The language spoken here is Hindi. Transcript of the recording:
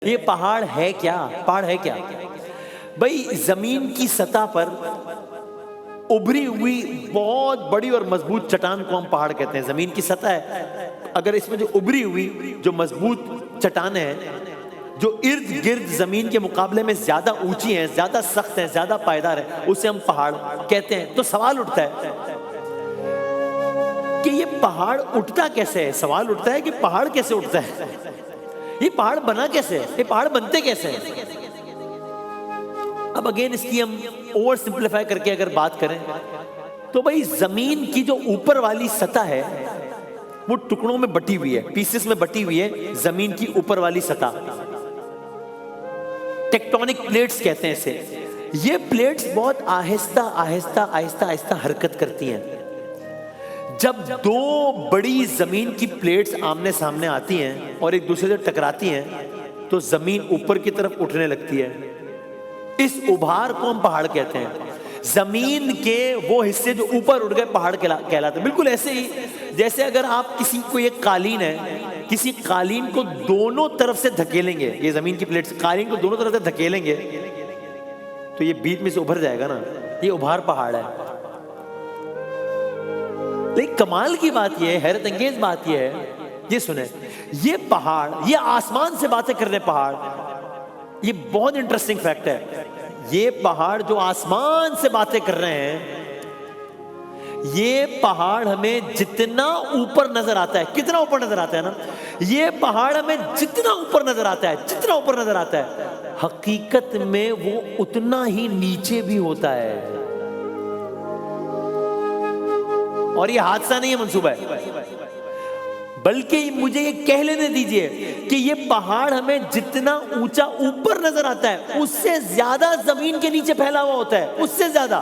ये पहाड़ है क्या? पहाड़ है क्या भाई? जमीन की सतह पर उभरी हुई बहुत बड़ी और मजबूत चट्टान को हम पहाड़ कहते हैं। जमीन की सतह है, अगर इसमें जो उभरी हुई जो मजबूत चट्टान है, जो इर्द गिर्द जमीन के मुकाबले में ज्यादा ऊंची है, ज्यादा सख्त है, ज्यादा पायदार है, उसे हम पहाड़ कहते हैं। तो सवाल उठता है कि ये पहाड़ उठता कैसे है? सवाल उठता है कि पहाड़ कैसे उठता है? ये पहाड़ बना कैसे? ये पहाड़ बनते कैसे हैं? अब अगेन इसकी हम ओवर सिंप्लीफाई करके अगर बात करें तो भाई जमीन की जो ऊपर वाली सतह है वो टुकड़ों में बटी हुई है, पीसेस में बटी हुई है। जमीन की ऊपर वाली सतह टेक्टोनिक प्लेट्स कहते हैं इसे। ये प्लेट्स बहुत आहिस्ता आहिस्ता आहिस्ता आहिस्ता हरकत करती हैं। जब दो बड़ी जमीन की प्लेट्स आमने सामने आती हैं और एक दूसरे से टकराती हैं तो जमीन ऊपर की तरफ उठने लगती है। इस उभार को हम पहाड़ कहते हैं। जमीन के वो हिस्से जो ऊपर उठ गए पहाड़ कहलाते हैं। बिल्कुल ऐसे ही जैसे अगर आप किसी को, एक कालीन है, किसी कालीन को दोनों तरफ से धकेलेंगे, ये जमीन की प्लेट्स कालीन को दोनों तरफ से धकेलेंगे तो ये बीच में से उभर जाएगा ना। ये उभार पहाड़ है। लेकिन कमाल की बात यह है, हैरत अंगेज बात यह है, ये सुने, ये पहाड़, ये आसमान से बातें कर रहे पहाड़, ये बहुत इंटरेस्टिंग फैक्ट है। ये पहाड़ जो आसमान से बातें कर रहे हैं, ये पहाड़ हमें जितना ऊपर नजर आता है, कितना ऊपर नजर आता है ना, ये पहाड़ हमें जितना ऊपर नजर आता है, जितना ऊपर नजर आता है, हकीकत में वो उतना ही नीचे भी होता है। और ये हादसा नहीं है, मंसूबा है। बल्कि मुझे ये कह लेने दीजिए कि ये पहाड़ हमें जितना ऊंचा ऊपर नजर आता है उससे ज्यादा जमीन के नीचे फैला हुआ होता है, उससे ज्यादा।